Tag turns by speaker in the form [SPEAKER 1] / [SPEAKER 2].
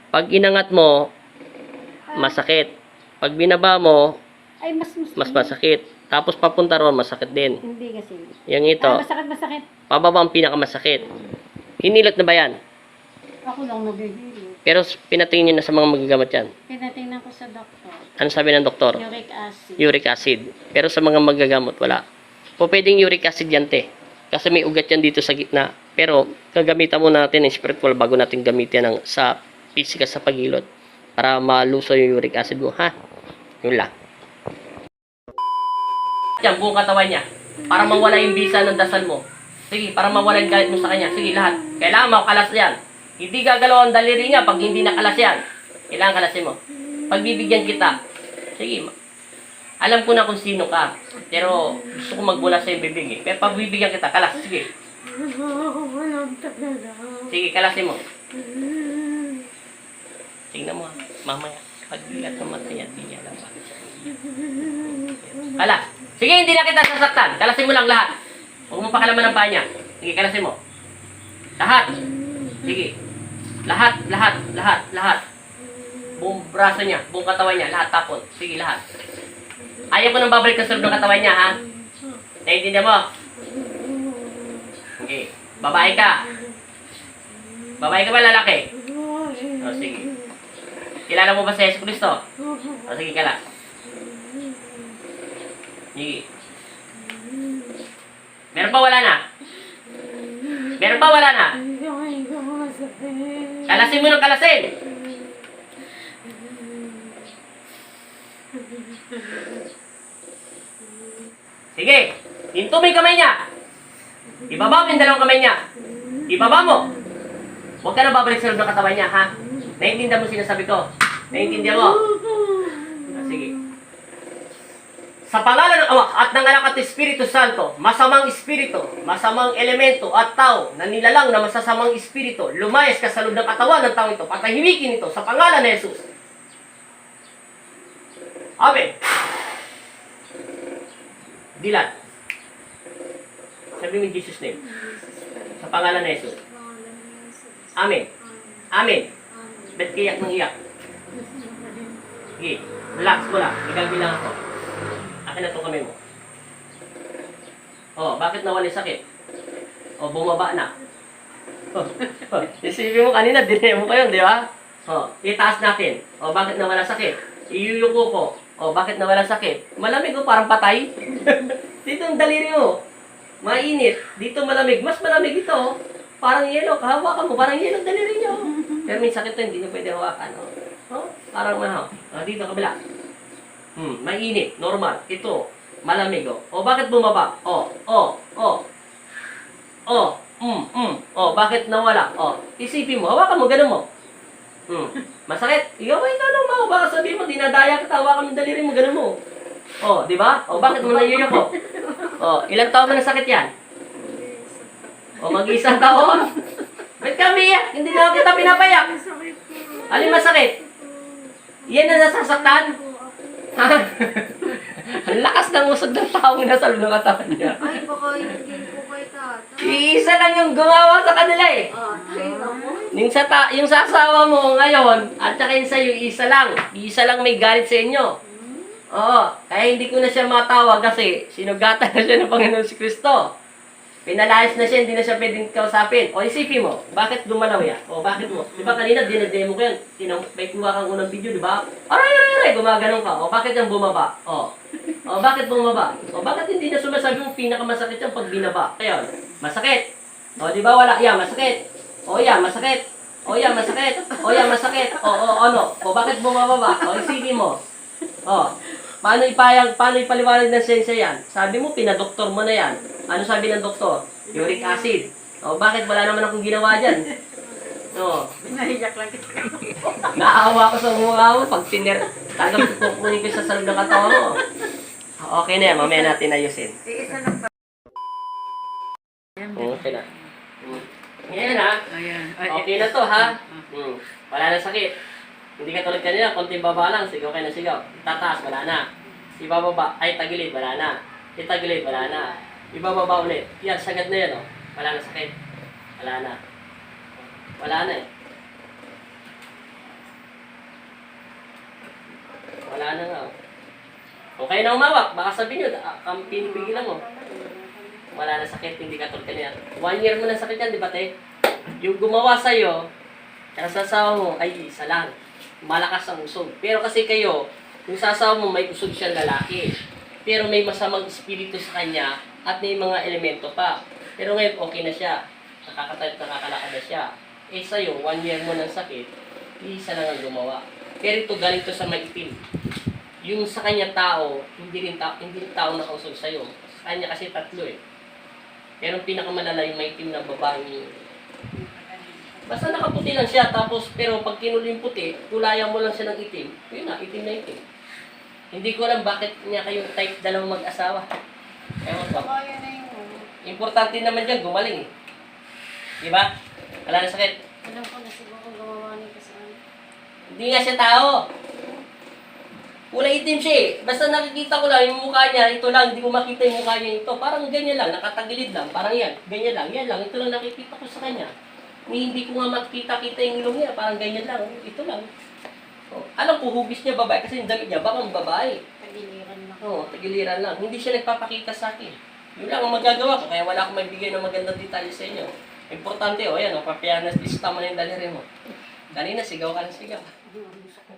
[SPEAKER 1] Pag inangat mo, masakit. Pag binaba mo,
[SPEAKER 2] Ay,
[SPEAKER 1] mas masakit. Tapos papunta ron, masakit din.
[SPEAKER 2] Hindi kasi.
[SPEAKER 1] Yung ito,
[SPEAKER 2] Masakit.
[SPEAKER 1] pababa ang pinakamasakit. Hinilot na ba yan?
[SPEAKER 2] Ako lang naghihilo.
[SPEAKER 1] Pero pinatingin nyo na sa mga magagamot yan.
[SPEAKER 2] Pinatingnan ko sa doktor.
[SPEAKER 1] Ano sabi ng doktor?
[SPEAKER 2] Uric acid.
[SPEAKER 1] Uric acid. Pero sa mga magagamot, wala. Po pwedeng uric acid yan, te. Kasi may ugat yan dito sa gitna. Pero, gagamitan muna natin ng spiritual bago natin gamitin ng, sa physical sa pagilot. Para maluso yung uric acid mo, ha? Yun lang. Yan, buong katawan niya. Para mawala yung bisa ng dasal mo. Sige, para mawala yung galit mo sa kanya. Sige, lahat. Kailangan makalas yan. Hindi gagalaw ang daliri niya pag hindi nakalas yan. Kailangan kalasin mo. Pagbibigyan kita. Sige, alam ko na kung sino ka. Pero gusto ko magbula sa yung bibig eh. Pero pagbibigyan kita, kalas. Sige. Sige, kalasin mo. Tingnan mo ha. Mamaya. Pagbigat ng mata yan, di niya alam bakit siya. Kalas. Sige, hindi na kita sasaktan. Kalasin mo lang lahat. Huwag mo pakalaman ng paa niya. Sige, kalasin mo. Lahat. Sige. Lahat. Buong braso niya, buong katawan niya, lahat tapon. Sige, lahat. Ayaw ko nang babalik sa sunod ng katawan niya, ha? Naiintindihan mo? Okay. Babae ka. Babae ka ba, lalaki? O, sige. Kilala mo ba si Jesus Cristo? O, sige, kala. Sige. Meron pa, wala na? Meron pa, wala na? Kalasin mo ng kalasin! Sige, hinto mo yung kamay niya. Ibaba mo yung dalawang kamay niya. Ibaba mo. Huwag ka na babalik sa loob ng katawan niya, ha? Naiintindihan mo sinasabi ko? Naiintindihan mo? Sige. Sa pangalan ng Ama at ng Anak at Espiritu Santo, masamang espiritu, masamang elemento at tao na nilalang na masasamang espiritu, lumayas ka sa loob ng katawan ng tao ito, patahimikin ito sa pangalan ni Jesus. Amen. Dilat. Sabi mo in Jesus' name. Sa pangalan ni Jesus. Amen. Amen. Ba't kayak ng iyak? Sige. Relax mo lang. Bilang ako. Akin na itong kamay mo. Oh, bakit nawala yung sakit? Oh, bumaba na. Isipin mo kanina, dinay mo kayo, di ba? Oh, itaas natin. Oh, bakit nawala sakit? Iyuyuko ko. Oh, bakit nawala sakit? Malamig o parang patay? Dito ang daliri mo. Mainit. Dito malamig. Mas malamig ito. Parang yelo. Kahawakan mo. Parang yelo ang daliri nyo. Pero may sakit to, hindi nyo pwede hawakan. Oh, parang mahaw. Oh, dito kabila. Mainit. Normal. Ito. Malamig. Oh, bakit bumaba? Oh. Bakit nawala? Oh, isipin mo. Hawakan mo. Ganun mo. Masakit. Ikaw lang mo. Baka sabihin mo, dinadaya ka, tawa kami daliri mo, ganun mo. Oh, di ba? Oh, bakit mo nayuyo ko? Oh, ilang taon na nasakit yan? Oh, mag-isang taon. Ba't kami iyak? Hindi na kita pinapayak. Alin masakit? Yan na nasasaktan? Ang lakas ng usog ng taong nasa loob ng katawan niya.
[SPEAKER 3] Ay, baka hindi po kay tata.
[SPEAKER 1] Iisa lang yung gumawa sa kanila eh.
[SPEAKER 3] Ay, naku.
[SPEAKER 1] Yung sa asawa mo ngayon, at saka yung sa'yo, isa lang. Isa lang may galit sa inyo. Oo, kaya hindi ko na siya matawag kasi sinugatan na siya ng Panginoon si Kristo. Pinalayas na siya, hindi na siya pwedeng kausapin. O isipin mo, bakit gumalaw yan? O bakit mo? Di ba kanina, dinademo ko yan. May kuha kang unang video, di ba? Aray, gumaganon ka. O bakit yan bumaba? O bakit bumaba? O bakit hindi na sumasabi yung pinakamasakit yan pag binaba? Kaya, masakit. O di ba wala? Yan, masakit. O yan, masakit. O yan, masakit. O yan, masakit. Ano? O bakit bumababa? O isipin mo. O, paano ipaliwanag ng sensya yan? Sabi mo, pinadoktor mo na yan. Ano sabi ng doktor? Uric acid. O, bakit wala naman akong ginawa dyan? O,
[SPEAKER 2] Nahiyak lang kita.
[SPEAKER 1] naawa ko sa mukha mo. Pag talagang kukunin ko sa salog ng katawan mo. Okay na yan, mamaya natin ayusin.
[SPEAKER 3] Isa lang pa.
[SPEAKER 1] Okay na. Ngayon ha.
[SPEAKER 2] Ayan.
[SPEAKER 1] Okay na to ha. Wala na sakit. Hindi ka tulad kanina, konting baba lang, sigaw kayo na sigaw. Tataas, wala na. Ibababa, ay tagilid, wala na. Itagilid, wala na. Ibababa ulit. Yan, sagad na yan, oh. Wala na sakit. Wala na. Wala na eh. Kayo na umawak, baka sabihin nyo, pinipigilan mo. Wala na sakit, hindi ka tulad kanina. 1 year mo na sakit yan, di ba te? Yung gumawa sa'yo, tsaka sa asawa mo, ay isa lang. Malakas ang usog. Pero kasi kayo, yung sa asawa mo, may usog siyang lalaki. Pero may masamang espiritu sa kanya at may mga elemento pa. Pero ngayon, okay na siya. Nakakatayot, nakakalakad na siya. Eh sa'yo, 1 year mo ng sakit, isa lang ang gumawa. Pero ito, ganito sa maitim. Yung sa kanya tao, hindi rin tao nakausog sa'yo. Sa kanya kasi 3 eh. Pero ang pinakamalala yung maitim na babae. Basta nakaputi lang siya, tapos pero pag kinulo yung puti, kulayan mo lang siya ng itim. Yun na, itim na itim. Hindi ko alam bakit niya kayong type dalawang mag-asawa. Ewan ko.
[SPEAKER 3] Kaya na yung
[SPEAKER 1] Importante naman dyan, gumaling eh. Di ba? Wala na sakit.
[SPEAKER 2] Alam ko na siguro gumawa nito sa ano.
[SPEAKER 1] Hindi nga siya tao. Kulay itim siya eh. Basta nakikita ko lang yung mukha niya, ito lang, hindi ko makita yung mukha niya ito. Parang ganyan lang, nakatagilid lang, parang yan. Ganyan lang, yan lang, ito lang nakikita ko sa kanya. Hindi ko nga makita-kita yung ilong niya, parang ganyan lang, ito lang. Oh, alam ko, hugis niya babae kasi yung damit niya, baka babae.
[SPEAKER 2] Tagiliran lang.
[SPEAKER 1] Oo, tagiliran lang. Hindi siya nagpapakita sa akin. Yun lang ang magagawa ko, kaya wala akong maibigay ng magandang detalye sa inyo. Importante, o yan, papianas, lista mo na yung daliri mo. Kanina, sigaw ka ng sigaw.
[SPEAKER 2] Gusto ko